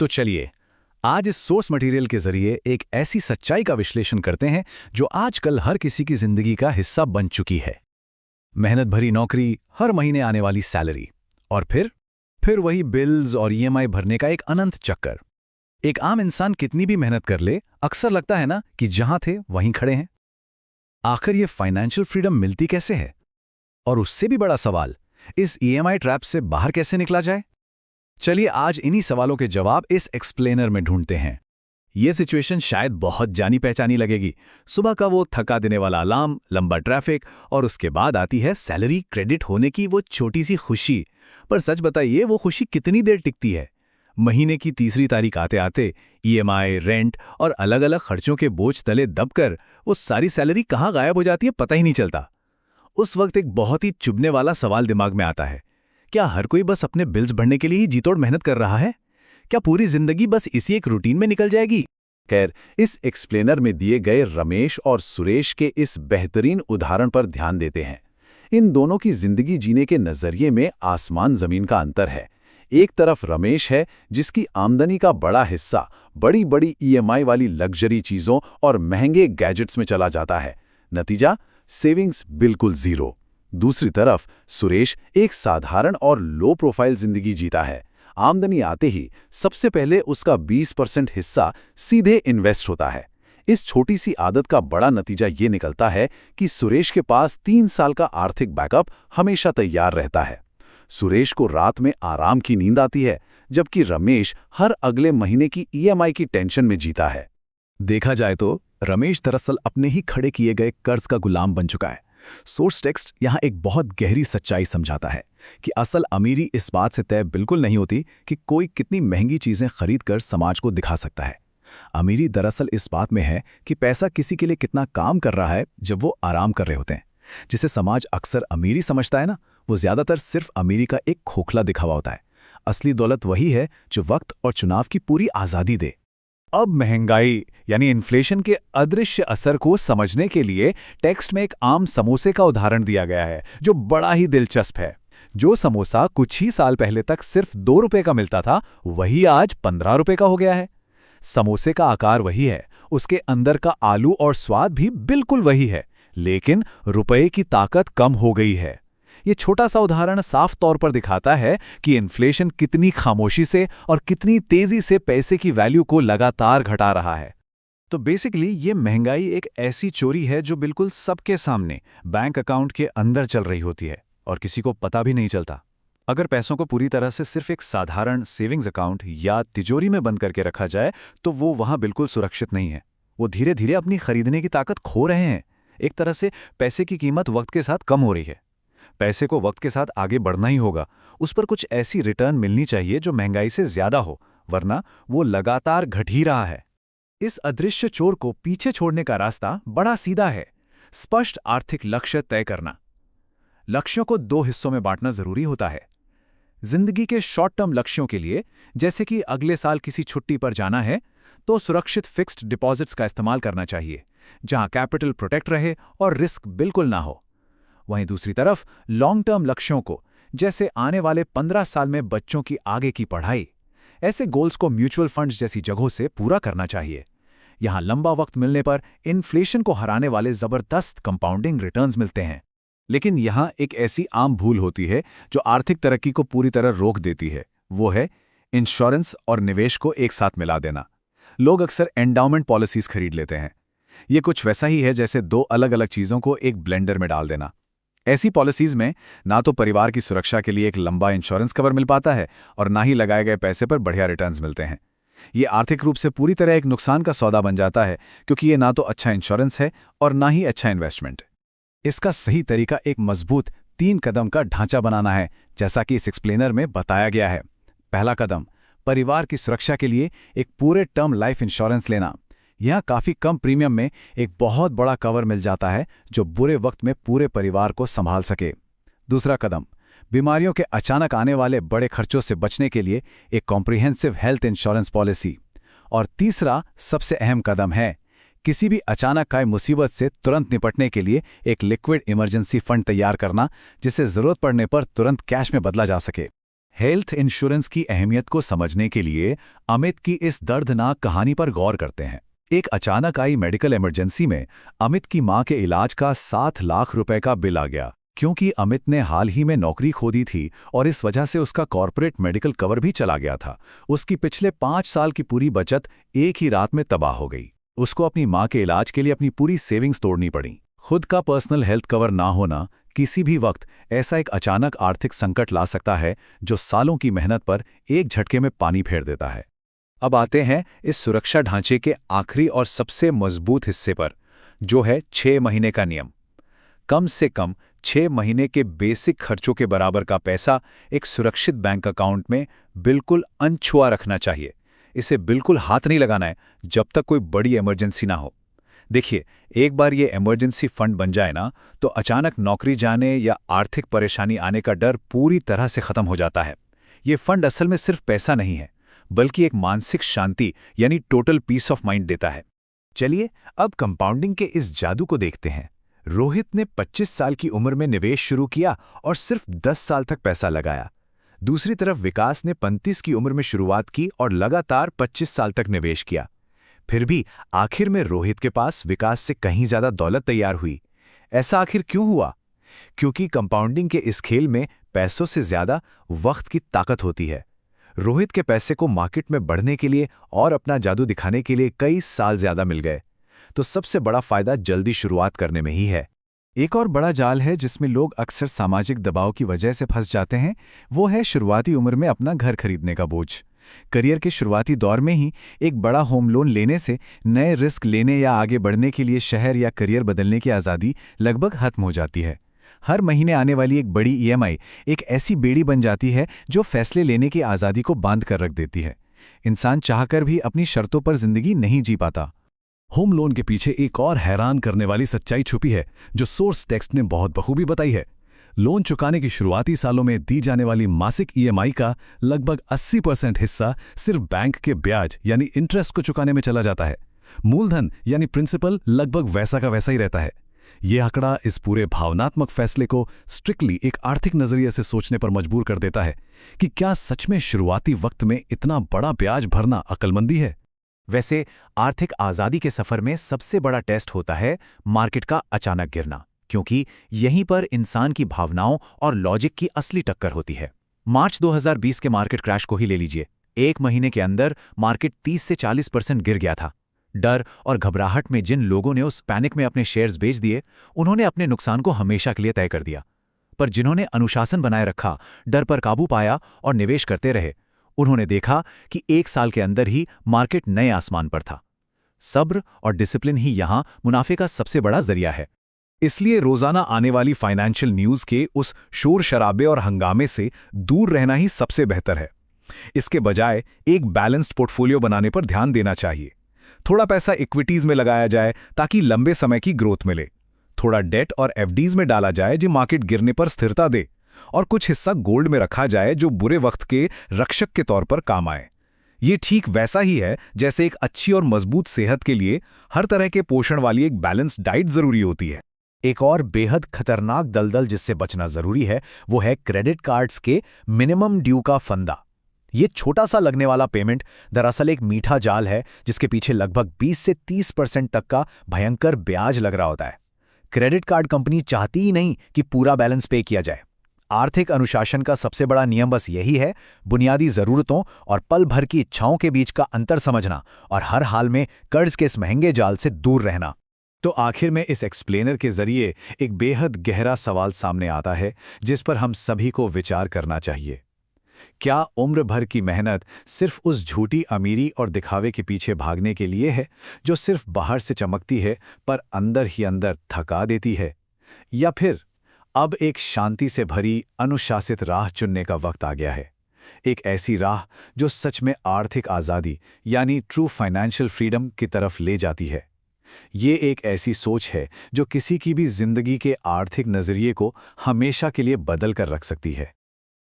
तो चलिए आज इस सोर्स मटेरियल के जरिए एक ऐसी सच्चाई का विश्लेषण करते हैं जो आजकल हर किसी की जिंदगी का हिस्सा बन चुकी है। मेहनत भरी नौकरी, हर महीने आने वाली सैलरी और फिर वही बिल्स और ईएमआई भरने का एक अनंत चक्कर। एक आम इंसान कितनी भी मेहनत कर ले, अक्सर लगता है ना कि जहां थे वहीं खड़े हैं। आखिर ये फाइनेंशियल फ्रीडम मिलती कैसे है? और उससे भी बड़ा सवाल, इस ईएमआई ट्रैप से बाहर कैसे निकला जाए? चलिए आज इन्हीं सवालों के जवाब इस एक्सप्लेनर में ढूंढते हैं। ये सिचुएशन शायद बहुत जानी पहचानी लगेगी। सुबह का वो थका देने वाला अलार्म, लंबा ट्रैफिक और उसके बाद आती है सैलरी क्रेडिट होने की वो छोटी सी खुशी। पर सच बताइए, वो खुशी कितनी देर टिकती है? महीने की तीसरी तारीख आते आते ईएमआई, रेंट और अलग अलग खर्चों के बोझ तले दबकर वो सारी सैलरी कहाँ गायब हो जाती है पता ही नहीं चलता। उस वक्त एक बहुत ही चुभने वाला सवाल दिमाग में आता है, क्या हर कोई बस अपने बिल्स भरने के लिए ही जीतोड़ मेहनत कर रहा है? क्या पूरी जिंदगी बस इसी एक रूटीन में निकल जाएगी? खैर, इस एक्सप्लेनर में दिए गए रमेश और सुरेश के इस बेहतरीन उदाहरण पर ध्यान देते हैं। इन दोनों की जिंदगी जीने के नजरिए में आसमान जमीन का अंतर है। एक तरफ रमेश है जिसकी आमदनी का बड़ा हिस्सा बड़ी बड़ी ईएमआई वाली लग्जरी चीजों और महंगे गैजेट्स में चला जाता है। नतीजा, सेविंग्स बिल्कुल जीरो। दूसरी तरफ सुरेश एक साधारण और लो प्रोफाइल जिंदगी जीता है। आमदनी आते ही सबसे पहले उसका 20% हिस्सा सीधे इन्वेस्ट होता है। इस छोटी सी आदत का बड़ा नतीजा ये निकलता है कि सुरेश के पास 3 साल का आर्थिक बैकअप हमेशा तैयार रहता है। सुरेश को रात में आराम की नींद आती है, जबकि रमेश हर अगले महीने की ईएमआई की टेंशन में जीता है। देखा जाए तो रमेश दरअसल अपने ही खड़े किए गए कर्ज का गुलाम बन चुका है। सोर्स टेक्स्ट यहाँ एक बहुत गहरी सच्चाई समझाता है कि असल अमीरी इस बात से तय बिल्कुल नहीं होती कि कोई कितनी महंगी चीजें खरीदकर समाज को दिखा सकता है। अमीरी दरअसल इस बात में है कि पैसा किसी के लिए कितना काम कर रहा है जब वो आराम कर रहे होते हैं। जिसे समाज अक्सर अमीरी समझता है ना, वो ज्यादातर सिर्फ अमीरी का एक खोखला दिखावा होता है। असली दौलत वही है जो वक्त और चुनाव की पूरी आजादी दे। अब महंगाई यानी इन्फ्लेशन के अदृश्य असर को समझने के लिए टेक्स्ट में एक आम समोसे का उदाहरण दिया गया है जो बड़ा ही दिलचस्प है। जो समोसा कुछ ही साल पहले तक सिर्फ 2 रुपए का मिलता था, वही आज 15 रुपए का हो गया है। समोसे का आकार वही है, उसके अंदर का आलू और स्वाद भी बिल्कुल वही है, लेकिन रुपए की ताकत कम हो गई है। ये छोटा सा उदाहरण साफ तौर पर दिखाता है कि इन्फ्लेशन कितनी खामोशी से और कितनी तेजी से पैसे की वैल्यू को लगातार घटा रहा है। तो बेसिकली ये महंगाई एक ऐसी चोरी है जो बिल्कुल सबके सामने बैंक अकाउंट के अंदर चल रही होती है और किसी को पता भी नहीं चलता। अगर पैसों को पूरी तरह से सिर्फ एक साधारण सेविंग्स अकाउंट या तिजोरी में बंद करके रखा जाए तो वो वहां बिल्कुल सुरक्षित नहीं है। वो धीरे धीरे अपनी खरीदने की ताकत खो रहे हैं। एक तरह से पैसे की कीमत वक्त के साथ कम हो रही है। पैसे को वक्त के साथ आगे बढ़ना ही होगा, उस पर कुछ ऐसी रिटर्न मिलनी चाहिए जो महंगाई से ज्यादा हो, वरना वो लगातार घट ही रहा है। इस अदृश्य चोर को पीछे छोड़ने का रास्ता बड़ा सीधा है। स्पष्ट आर्थिक लक्ष्य तय करना। लक्ष्यों को 2 हिस्सों में बांटना जरूरी होता है। जिंदगी के शॉर्ट टर्म लक्ष्यों के लिए, जैसे कि अगले साल किसी छुट्टी पर जाना है, तो सुरक्षित फिक्स्ड डिपॉजिट्स का इस्तेमाल करना चाहिए, जहां कैपिटल प्रोटेक्ट रहे और रिस्क बिल्कुल ना हो। वहीं दूसरी तरफ लॉन्ग टर्म लक्ष्यों को, जैसे आने वाले 15 साल में बच्चों की आगे की पढ़ाई, ऐसे गोल्स को म्यूचुअल फंड्स जैसी जगहों से पूरा करना चाहिए। यहां लंबा वक्त मिलने पर इन्फ्लेशन को हराने वाले जबरदस्त कंपाउंडिंग रिटर्न्स मिलते हैं। लेकिन यहां एक ऐसी आम भूल होती है जो आर्थिक तरक्की को पूरी तरह रोक देती है। वो है इंश्योरेंस और निवेश को एक साथ मिला देना। लोग अक्सर एंडाउमेंट पॉलिसीज खरीद लेते हैं। ये कुछ वैसा ही है जैसे 2 अलग अलग चीजों को एक ब्लेंडर में डाल देना। ऐसी पॉलिसीज में ना तो परिवार की सुरक्षा के लिए एक लंबा इंश्योरेंस कवर मिल पाता है और ना ही लगाए गए पैसे पर बढ़िया रिटर्न्स मिलते हैं। ये आर्थिक रूप से पूरी तरह एक नुकसान का सौदा बन जाता है, क्योंकि ये ना तो अच्छा इंश्योरेंस है और ना ही अच्छा इन्वेस्टमेंट। इसका सही तरीका एक मजबूत 3 कदम का ढांचा बनाना है, जैसा कि इस एक्सप्लेनर में बताया गया है। पहला कदम, परिवार की सुरक्षा के लिए एक पूरे टर्म लाइफ इंश्योरेंस लेना। यहाँ काफ़ी कम प्रीमियम में एक बहुत बड़ा कवर मिल जाता है जो बुरे वक्त में पूरे परिवार को संभाल सके। दूसरा कदम, बीमारियों के अचानक आने वाले बड़े खर्चों से बचने के लिए एक कॉम्प्रिहेंसिव हेल्थ इंश्योरेंस पॉलिसी। और तीसरा सबसे अहम कदम है किसी भी अचानक आए मुसीबत से तुरंत निपटने के लिए एक लिक्विड इमरजेंसी फंड तैयार करना, जिसे जरूरत पड़ने पर तुरंत कैश में बदला जा सके। हेल्थ इंश्योरेंस की अहमियत को समझने के लिए अमित की इस दर्दनाक कहानी पर गौर करते हैं। एक अचानक आई मेडिकल इमरजेंसी में अमित की मां के इलाज का 7 लाख रुपए का बिल आ गया, क्योंकि अमित ने हाल ही में नौकरी खो दी थी और इस वजह से उसका कॉर्पोरेट मेडिकल कवर भी चला गया था। उसकी पिछले 5 साल की पूरी बचत एक ही रात में तबाह हो गई। उसको अपनी मां के इलाज के लिए अपनी पूरी सेविंग्स तोड़नी पड़ी। खुद का पर्सनल हेल्थ कवर ना होना किसी भी वक्त ऐसा एक अचानक आर्थिक संकट ला सकता है जो सालों की मेहनत पर एक झटके में पानी फेर देता है। अब आते हैं इस सुरक्षा ढांचे के आखिरी और सबसे मजबूत हिस्से पर, जो है 6 महीने का नियम। कम से कम 6 महीने के बेसिक खर्चों के बराबर का पैसा एक सुरक्षित बैंक अकाउंट में बिल्कुल अनछुआ रखना चाहिए। इसे बिल्कुल हाथ नहीं लगाना है जब तक कोई बड़ी इमरजेंसी ना हो। देखिए, एक बार ये इमरजेंसी फंड बन जाए ना, तो अचानक नौकरी जाने या आर्थिक परेशानी आने का डर पूरी तरह से खत्म हो जाता है। ये फंड असल में सिर्फ पैसा नहीं है, बल्कि एक मानसिक शांति यानी टोटल पीस ऑफ माइंड देता है। चलिए अब कंपाउंडिंग के इस जादू को देखते हैं। रोहित ने 25 साल की उम्र में निवेश शुरू किया और सिर्फ 10 साल तक पैसा लगाया। दूसरी तरफ विकास ने 35 की उम्र में शुरुआत की और लगातार 25 साल तक निवेश किया। फिर भी आखिर में रोहित के पास विकास से कहीं ज्यादा दौलत तैयार हुई। ऐसा आखिर क्यों हुआ? क्योंकि कंपाउंडिंग के इस खेल में पैसों से ज्यादा वक्त की ताकत होती है। रोहित के पैसे को मार्केट में बढ़ने के लिए और अपना जादू दिखाने के लिए कई साल ज्यादा मिल गए। तो सबसे बड़ा फायदा जल्दी शुरुआत करने में ही है। एक और बड़ा जाल है जिसमें लोग अक्सर सामाजिक दबाव की वजह से फंस जाते हैं, वो है शुरुआती उम्र में अपना घर खरीदने का बोझ। करियर के शुरुआती दौर में ही एक बड़ा होम लोन लेने से नए रिस्क लेने या आगे बढ़ने के लिए शहर या करियर बदलने की आज़ादी लगभग खत्म हो जाती है। हर महीने आने वाली एक बड़ी ईएमआई एक ऐसी बेड़ी बन जाती है जो फैसले लेने की आज़ादी को बांध कर रख देती है। इंसान चाहकर भी अपनी शर्तों पर जिंदगी नहीं जी पाता। होम लोन के पीछे एक और हैरान करने वाली सच्चाई छुपी है, जो सोर्स टेक्स्ट ने बहुत बखूबी बताई है। लोन चुकाने के शुरुआती सालों में दी जाने वाली मासिक ईएमआई का लगभग 80% हिस्सा सिर्फ बैंक के ब्याज यानी इंटरेस्ट को चुकाने में चला जाता है। मूलधन यानी प्रिंसिपल लगभग वैसा का वैसा ही रहता है। यह आंकड़ा इस पूरे भावनात्मक फैसले को स्ट्रिक्टली एक आर्थिक नजरिए से सोचने पर मजबूर कर देता है कि क्या सच में शुरुआती वक्त में इतना बड़ा ब्याज भरना अक्लमंदी है। वैसे आर्थिक आज़ादी के सफर में सबसे बड़ा टेस्ट होता है मार्केट का अचानक गिरना, क्योंकि यहीं पर इंसान की भावनाओं और लॉजिक की असली टक्कर होती है। मार्च 2020 के मार्केट क्रैश को ही ले लीजिए। एक महीने के अंदर मार्केट 30 से 40% गिर गया था। डर और घबराहट में जिन लोगों ने उस पैनिक में अपने शेयर्स बेच दिए, उन्होंने अपने नुकसान को हमेशा के लिए तय कर दिया। पर जिन्होंने अनुशासन बनाए रखा, डर पर काबू पाया और निवेश करते रहे, उन्होंने देखा कि 1 साल के अंदर ही मार्केट नए आसमान पर था। सब्र और डिसिप्लिन ही यहां मुनाफे का सबसे बड़ा जरिया है। इसलिए रोजाना आने वाली फाइनेंशियल न्यूज के उस शोर शराबे और हंगामे से दूर रहना ही सबसे बेहतर है। इसके बजाय एक बैलेंस्ड पोर्टफोलियो बनाने पर ध्यान देना चाहिए। थोड़ा पैसा इक्विटीज में लगाया जाए ताकि लंबे समय की ग्रोथ मिले। थोड़ा डेट और एफडीज में डाला जाए जो मार्केट गिरने पर स्थिरता दे, और कुछ हिस्सा गोल्ड में रखा जाए जो बुरे वक्त के रक्षक के तौर पर काम आए। ये ठीक वैसा ही है जैसे एक अच्छी और मजबूत सेहत के लिए हर तरह के पोषण वाली एक बैलेंस्ड डाइट जरूरी होती है। एक और बेहद खतरनाक दलदल जिससे बचना जरूरी है, वो है क्रेडिट कार्ड्स के मिनिमम ड्यू का फंदा। ये छोटा सा लगने वाला पेमेंट दरअसल एक मीठा जाल है जिसके पीछे लगभग 20 से 30% तक का भयंकर ब्याज लग रहा होता है। क्रेडिट कार्ड कंपनी चाहती ही नहीं कि पूरा बैलेंस पे किया जाए। आर्थिक अनुशासन का सबसे बड़ा नियम बस यही है, बुनियादी जरूरतों और पल भर की इच्छाओं के बीच का अंतर समझना और हर हाल में कर्ज के इस महंगे जाल से दूर रहना। तो आखिर में इस एक्सप्लेनर के जरिए एक बेहद गहरा सवाल सामने आता है जिस पर हम सभी को विचार करना चाहिए। क्या उम्र भर की मेहनत सिर्फ उस झूठी अमीरी और दिखावे के पीछे भागने के लिए है जो सिर्फ बाहर से चमकती है पर अंदर ही अंदर थका देती है? या फिर अब एक शांति से भरी अनुशासित राह चुनने का वक्त आ गया है, एक ऐसी राह जो सच में आर्थिक आज़ादी यानी ट्रू फाइनेंशियल फ्रीडम की तरफ ले जाती है? ये एक ऐसी सोच है जो किसी की भी जिंदगी के आर्थिक नज़रिए को हमेशा के लिए बदल कर रख सकती है।